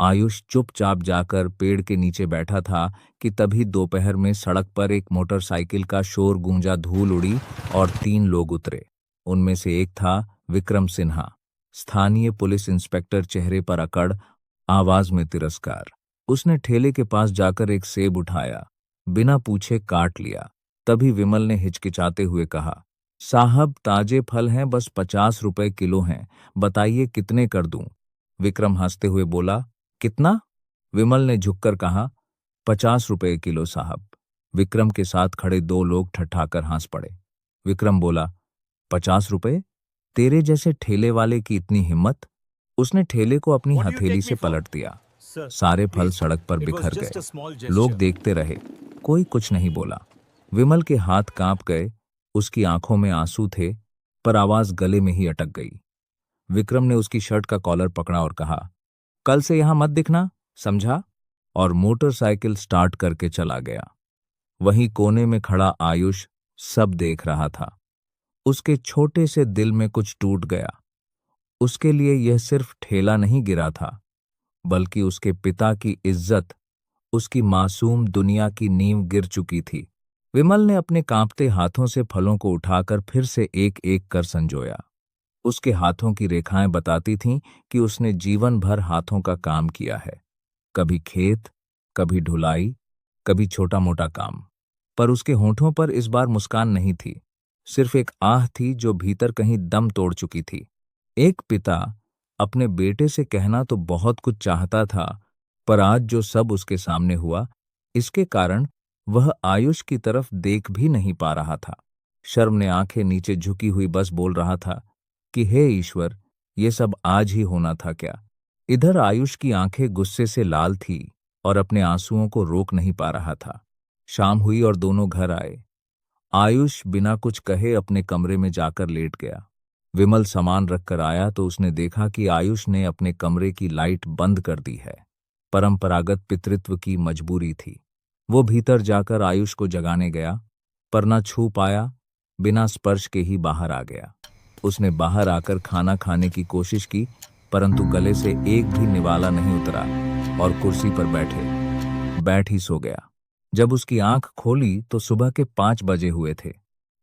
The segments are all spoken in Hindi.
आयुष चुपचाप जाकर पेड़ के नीचे बैठा था कि तभी दोपहर में सड़क पर एक मोटरसाइकिल का शोर गूंजा, धूल उड़ी और 3 लोग उतरे। उनमें से एक था विक्रम सिन्हा, स्थानीय पुलिस इंस्पेक्टर, चेहरे पर अकड़, आवाज में तिरस्कार। उसने ठेले के पास जाकर एक सेब उठाया, बिना पूछे काट लिया। तभी विमल ने हिचकिचाते हुए कहा, साहब ताजे फल हैं, बस 50 रुपए किलो हैं, बताइए कितने कर दूं? विक्रम हंसते हुए बोला, कितना? विमल ने झुककर कहा, 50 रुपए किलो साहब। विक्रम के साथ खड़े 2 लोग ठठाकर हंस पड़े। विक्रम बोला, 50 रुपए? तेरे जैसे ठेले वाले की इतनी हिम्मत? उसने ठेले को अपनी What do you हथेली take से me for? पलट दिया। Sir, सारे फल please. सड़क पर It was बिखर just a गए। small लोग gesture. देखते रहे, कोई कुछ नहीं बोला। विमल के हाथ कांप गए, उसकी आंखों में आंसू थे, पर आवाज गले में ही अटक गई। विक्रम ने उसकी शर्ट का कॉलर पकड़ा और कहा, कल से यहां मत दिखना, समझा? और मोटरसाइकिल स्टार्ट करके चला गया। वहीं कोने में खड़ा आयुष सब देख रहा था। उसके छोटे से दिल में कुछ टूट गया। उसके लिए यह सिर्फ ठेला नहीं गिरा था, बल्कि उसके पिता की इज्जत, उसकी मासूम दुनिया की नींव गिर चुकी थी। विमल ने अपने कांपते हाथों से फलों को उठाकर फिर से एक एक कर संजोया। उसके हाथों की रेखाएं बताती थीं कि उसने जीवन भर हाथों का काम किया है, कभी खेत, कभी ढुलाई, कभी छोटा मोटा काम। पर उसके होठों पर इस बार मुस्कान नहीं थी, सिर्फ एक आह थी जो भीतर कहीं दम तोड़ चुकी थी। एक पिता अपने बेटे से कहना तो बहुत कुछ चाहता था, पर आज जो सब उसके सामने हुआ, इसके कारण वह आयुष की तरफ देख भी नहीं पा रहा था। शर्म ने आंखें नीचे झुकी हुई बस बोल रहा था कि हे ईश्वर, ये सब आज ही होना था क्या? इधर आयुष की आंखें गुस्से से लाल थी और अपने आंसुओं को रोक नहीं पा रहा था। शाम हुई और दोनों घर आए। आयुष बिना कुछ कहे अपने कमरे में जाकर लेट गया। विमल सामान रखकर आया तो उसने देखा कि आयुष ने अपने कमरे की लाइट बंद कर दी है। परंपरागत पितृत्व की मजबूरी थी। वो भीतर जाकर आयुष को जगाने गया, पर न छू पाया, बिना स्पर्श के ही बाहर आ गया। उसने बाहर आकर खाना खाने की कोशिश की, परंतु गले से एक भी निवाला नहीं उतरा और कुर्सी पर बैठ ही सो गया। जब उसकी आंख खोली तो सुबह के 5 बजे हुए थे।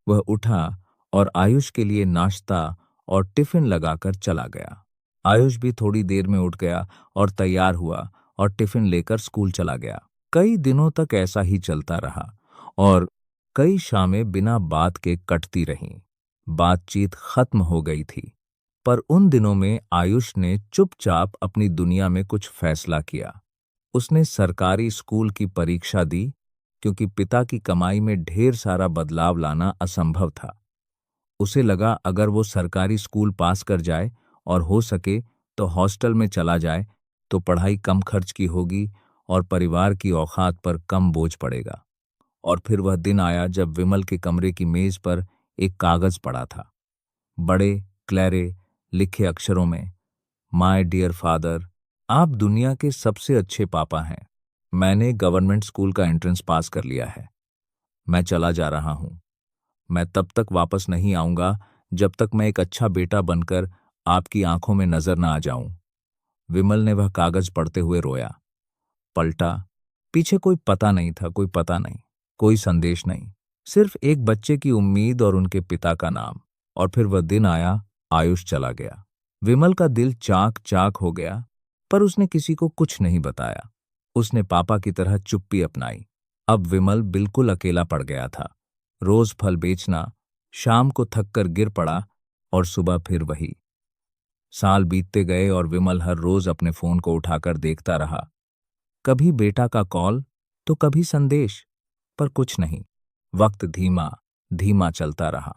वह उठा और आयुष के लिए नाश्ता और टिफिन लगाकर चला गया। आयुष भी थोड़ी देर में उठ गया और तैयार हुआ और टिफिन लेकर स्कूल चला गया। कई दिनों तक ऐसा ही चलता रहा और कई शामें बिना बात के कटती रहीं। बातचीत खत्म हो गई थी, पर उन दिनों में आयुष ने चुपचाप अपनी दुनिया में कुछ फैसला किया। उसने सरकारी स्कूल की परीक्षा दी, क्योंकि पिता की कमाई में ढेर सारा बदलाव लाना असंभव था। उसे लगा अगर वो सरकारी स्कूल पास कर जाए और हो सके तो हॉस्टल में चला जाए तो पढ़ाई कम खर्च की होगी और परिवार की औकात पर कम बोझ पड़ेगा। और फिर वह दिन आया जब विमल के कमरे की मेज पर एक कागज पड़ा था। बड़े क्लैरे लिखे अक्षरों में, माय डियर फादर, आप दुनिया के सबसे अच्छे पापा हैं। मैंने गवर्नमेंट स्कूल का एंट्रेंस पास कर लिया है। मैं चला जा रहा हूं। मैं तब तक वापस नहीं आऊंगा जब तक मैं एक अच्छा बेटा बनकर आपकी आंखों में नजर न आ जाऊं। विमल ने वह कागज पढ़ते हुए रोया। पलटा, पीछे कोई पता नहीं था, कोई पता नहीं, कोई संदेश नहीं, सिर्फ एक बच्चे की उम्मीद और उनके पिता का नाम। और फिर वह दिन आया, आयुष चला गया। विमल का दिल चाक चाक हो गया, पर उसने किसी को कुछ नहीं बताया। उसने पापा की तरह चुप्पी अपनाई। अब विमल बिल्कुल अकेला पड़ गया था। रोज फल बेचना, शाम को थककर गिर पड़ा और सुबह फिर वही। साल बीतते गए और विमल हर रोज अपने फोन को उठाकर देखता रहा। कभी बेटा का कॉल तो कभी संदेश, पर कुछ नहीं। वक्त धीमा धीमा चलता रहा।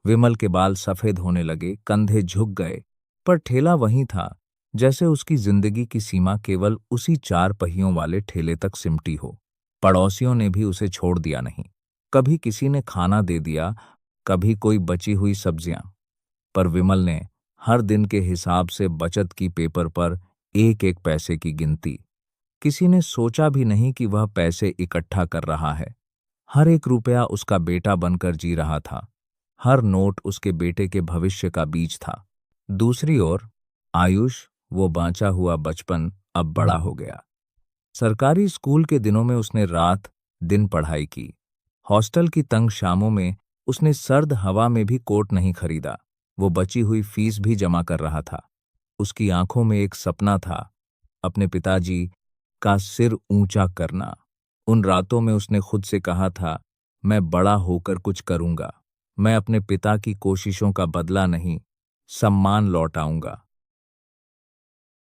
विमल के बाल सफेद होने लगे, कंधे झुक गए, पर ठेला वहीं था, जैसे उसकी जिंदगी की सीमा केवल उसी 4 पहियों वाले ठेले तक सिमटी हो। पड़ोसियों ने भी उसे छोड़ दिया नहीं। कभी किसी ने खाना दे दिया, कभी कोई बची हुई सब्जियां, पर विमल ने हर दिन के हिसाब से बचत की पेपर पर एक एक पैसे की गिनती। किसी ने सोचा भी नहीं कि वह पैसे इकट्ठा कर रहा है। हर एक रुपया उसका बेटा बनकर जी रहा था। हर नोट उसके बेटे के भविष्य का बीज था। दूसरी ओर आयुष, वो बांचा हुआ बचपन, अब बड़ा हो गया। सरकारी स्कूल के दिनों में उसने रात दिन पढ़ाई की। हॉस्टल की तंग शामों में उसने सर्द हवा में भी कोट नहीं खरीदा। वो बची हुई फीस भी जमा कर रहा था। उसकी आंखों में एक सपना था, अपने पिताजी का सिर ऊंचा करना। उन रातों में उसने खुद से कहा था, मैं बड़ा होकर कुछ करूंगा। मैं अपने पिता की कोशिशों का बदला नहीं, सम्मान लौटाऊंगा।